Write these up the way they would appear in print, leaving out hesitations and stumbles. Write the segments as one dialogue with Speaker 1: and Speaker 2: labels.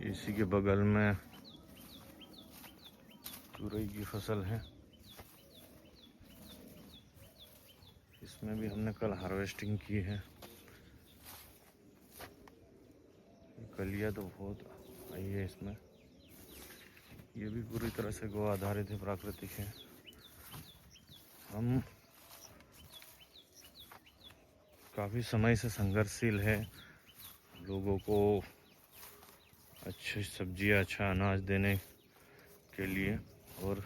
Speaker 1: इसी के बगल में तुरई की फसल है। इसमें भी हमने कल हार्वेस्टिंग की है। कलियां तो बहुत आई है इसमें। ये भी पूरी तरह से गौ आधारित है, प्राकृतिक है। हम काफ़ी समय से संघर्षशील है लोगों को अच्छी सब्जियां, अच्छा अनाज देने के लिए, और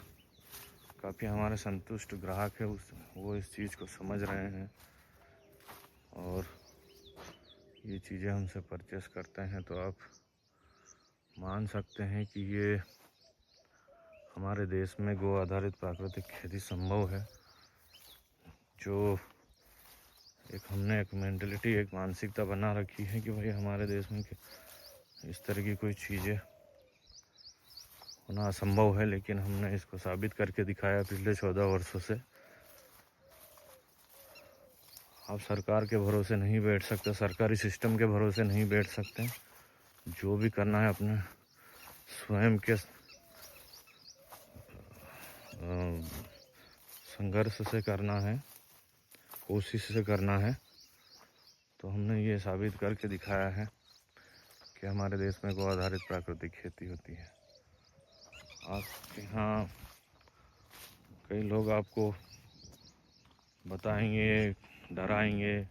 Speaker 1: काफ़ी हमारे संतुष्ट ग्राहक है वो इस चीज़ को समझ रहे हैं और ये चीज़ें हमसे परचेस करते हैं। तो आप मान सकते हैं कि ये हमारे देश में गौ आधारित प्राकृतिक खेती संभव है। जो हमने एक मेंटलिटी, एक मानसिकता बना रखी है कि भाई हमारे देश में इस तरह की कोई चीज़ें होना असंभव है, लेकिन हमने इसको साबित करके दिखाया पिछले 14 वर्षों से। आप सरकार के भरोसे नहीं बैठ सकते, सरकारी सिस्टम के भरोसे नहीं बैठ सकते। जो भी करना है अपने स्वयं के संघर्ष से करना है, कोशिश से करना है। तो हमने ये साबित करके दिखाया है कि हमारे देश में गौ आधारित प्राकृतिक खेती होती है। आपके यहाँ कई लोग आपको बताएंगे, डराएंगे,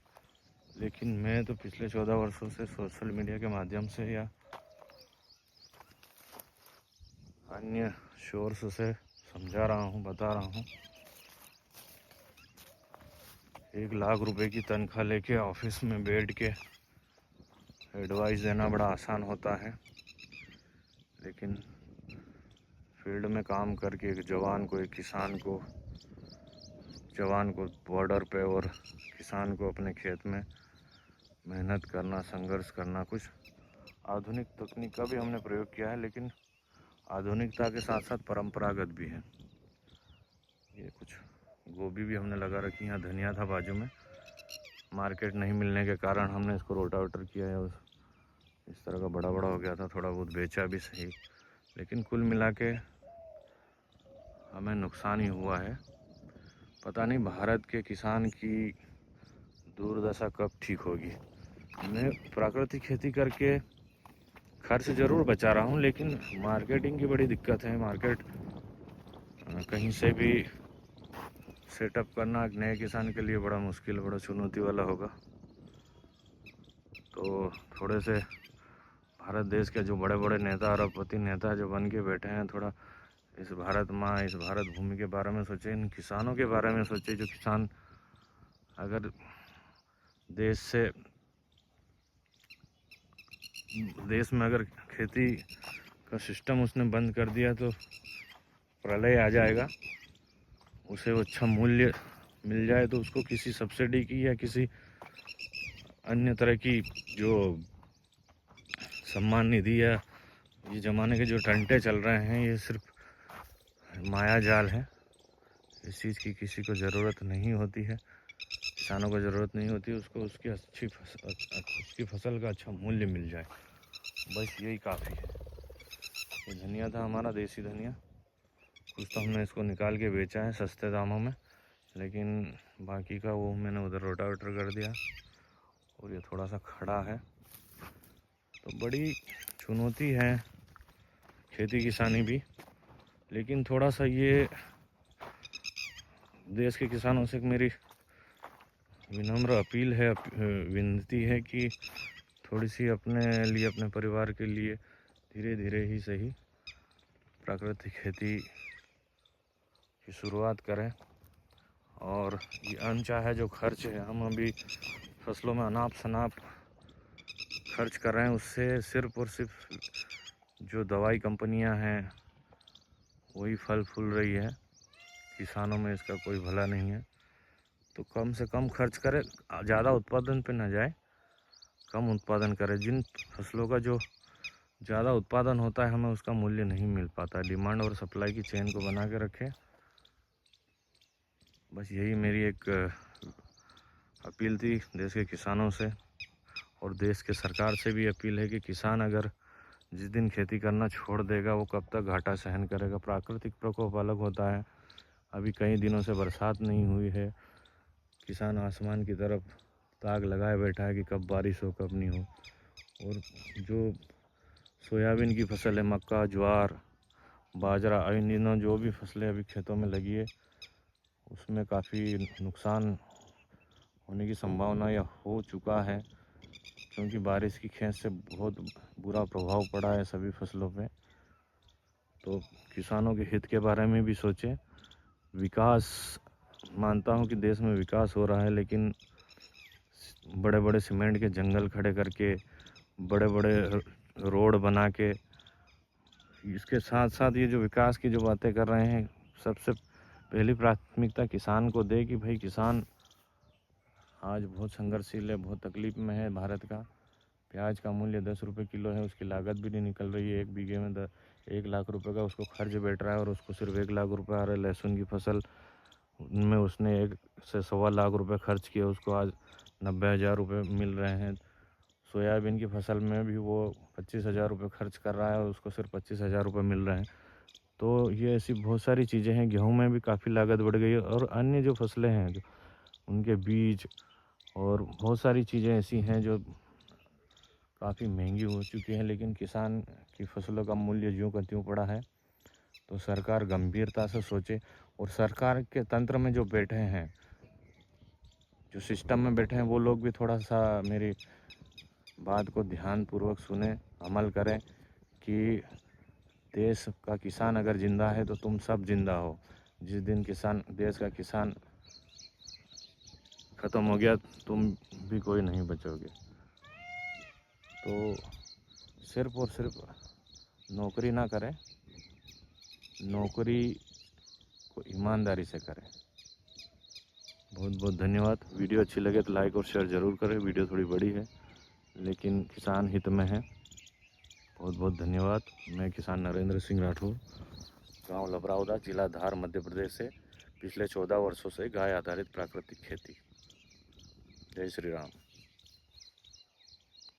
Speaker 1: लेकिन मैं तो पिछले 14 वर्षों से सोशल मीडिया के माध्यम से या अन्य सोर्स से समझा रहा हूँ, बता रहा हूँ। 1 लाख रुपए की तनख्वाह लेके ऑफिस में बैठ के एडवाइस देना बड़ा आसान होता है, लेकिन फील्ड में काम करके एक जवान को, एक किसान को, जवान को बॉर्डर पे और किसान को अपने खेत में मेहनत करना, संघर्ष करना, कुछ आधुनिक तकनीक का भी हमने प्रयोग किया है, लेकिन आधुनिकता के साथ साथ परंपरागत भी है। ये कुछ गोभी भी हमने लगा रखी, यहाँ धनिया था बाजू में, मार्केट नहीं मिलने के कारण हमने इसको रोटावेटर किया है। इस तरह का बड़ा बड़ा हो गया था, थोड़ा बहुत बेचा भी सही, लेकिन कुल मिला के हमें नुकसान ही हुआ है। पता नहीं भारत के किसान की दुर्दशा कब ठीक होगी। मैं प्राकृतिक खेती करके खर्च ज़रूर बचा रहा हूँ, लेकिन मार्केटिंग की बड़ी दिक्कत है। मार्केट कहीं से भी सेटअप करना नए किसान के लिए बड़ा मुश्किल, बड़ा चुनौती वाला होगा। तो थोड़े से भारत देश के जो बड़े बड़े नेता, अरबपति नेता जो बन के बैठे हैं, थोड़ा इस भारत माँ, इस भारत भूमि के बारे में सोचे, इन किसानों के बारे में सोचे। जो किसान अगर देश में अगर खेती का सिस्टम उसने बंद कर दिया तो प्रलय आ जाएगा। उसे अच्छा मूल्य मिल जाए तो उसको किसी सब्सिडी की या किसी अन्य तरह की जो सम्मान निधि या ये ज़माने के जो टंटे चल रहे हैं, ये सिर्फ माया जाल है। इस चीज़ की किसी को ज़रूरत नहीं होती है, किसानों को ज़रूरत नहीं होती, उसको उसकी फसल का अच्छा मूल्य मिल जाए, बस यही काफ़ी है। ये धनिया था हमारा देसी धनिया, कुछ तो हमने इसको निकाल के बेचा है सस्ते दामों में, लेकिन बाकी का वो मैंने उधर रोटावेटर कर दिया। और ये थोड़ा सा खड़ा है, तो बड़ी चुनौती है खेती किसानी भी। लेकिन थोड़ा सा ये देश के किसानों से मेरी विनम्र अपील है, विनती है कि थोड़ी सी अपने लिए, अपने परिवार के लिए धीरे धीरे ही सही प्राकृतिक खेती की शुरुआत करें। और ये अनचाहे जो खर्च है, हम अभी फसलों में अनाप शनाप खर्च कर रहे हैं, उससे सिर्फ और सिर्फ जो दवाई कंपनियां हैं वही फल फूल रही है, किसानों में इसका कोई भला नहीं है। तो कम से कम खर्च करें, ज़्यादा उत्पादन पे ना जाए, कम उत्पादन करें। जिन फसलों का जो ज़्यादा उत्पादन होता है, हमें उसका मूल्य नहीं मिल पाता। डिमांड और सप्लाई की चेन को बना के रखें, बस यही मेरी एक अपील थी देश के किसानों से। और देश के सरकार से भी अपील है कि किसान अगर जिस दिन खेती करना छोड़ देगा वो कब तक घाटा सहन करेगा। प्राकृतिक प्रकोप अलग होता है। अभी कई दिनों से बरसात नहीं हुई है, किसान आसमान की तरफ ताक लगाए बैठा है कि कब बारिश हो कब नहीं हो। और जो सोयाबीन की फसल है, मक्का, ज्वार, बाजरा, इन दिनों जो भी फसलें अभी खेतों में लगी है उसमें काफ़ी नुकसान होने की संभावना या हो चुका है, क्योंकि बारिश की खेत से बहुत बुरा प्रभाव पड़ा है सभी फसलों पे। तो किसानों के हित के बारे में भी सोचें। विकास, मानता हूँ कि देश में विकास हो रहा है, लेकिन बड़े बड़े सीमेंट के जंगल खड़े करके, बड़े बड़े रोड बना के, इसके साथ साथ ये जो विकास की जो बातें कर रहे हैं, सबसे पहली प्राथमिकता किसान को दे कि भाई किसान आज बहुत संघर्षशील है, बहुत तकलीफ में है। भारत का प्याज का मूल्य 10 रुपये किलो है, उसकी लागत भी नहीं निकल रही है। 1 बीघे में 1 लाख रुपए का उसको खर्च बैठ रहा है और उसको सिर्फ 1 लाख रुपए आ रहा है। लहसुन की फसल में उसने 1 से सवा लाख रुपए खर्च किया, उसको आज 90,000 रुपये मिल रहे हैं। सोयाबीन की फसल में भी वो 25,000 रुपये खर्च कर रहा है और उसको सिर्फ 25,000 रुपये मिल रहे हैं। तो ये ऐसी बहुत सारी चीज़ें हैं। गेहूँ में भी काफ़ी लागत बढ़ गई है और अन्य जो फसलें हैं, जो उनके बीज और बहुत सारी चीज़ें ऐसी हैं जो काफ़ी महंगी हो चुकी हैं, लेकिन किसान की फसलों का मूल्य ज्यों का त्यों पड़ा है। तो सरकार गंभीरता से सोचे और सरकार के तंत्र में जो बैठे हैं, जो सिस्टम में बैठे हैं, वो लोग भी थोड़ा सा मेरी बात को ध्यानपूर्वक सुने, अमल करें कि देश का किसान अगर ज़िंदा है तो तुम सब ज़िंदा हो। जिस दिन देश का किसान ख़त्म हो गया, तुम भी कोई नहीं बचोगे। तो सिर्फ और सिर्फ नौकरी ना करें, नौकरी को ईमानदारी से करें। बहुत बहुत धन्यवाद। वीडियो अच्छी लगे तो लाइक और शेयर ज़रूर करें। वीडियो थोड़ी बड़ी है लेकिन किसान हित में है। बहुत बहुत धन्यवाद। मैं किसान नरेंद्र सिंह राठौर, गांव लबरावदा, जिला धार, मध्य प्रदेश से पिछले 14 वर्षों से गाय आधारित प्राकृतिक खेती। जय श्री राम।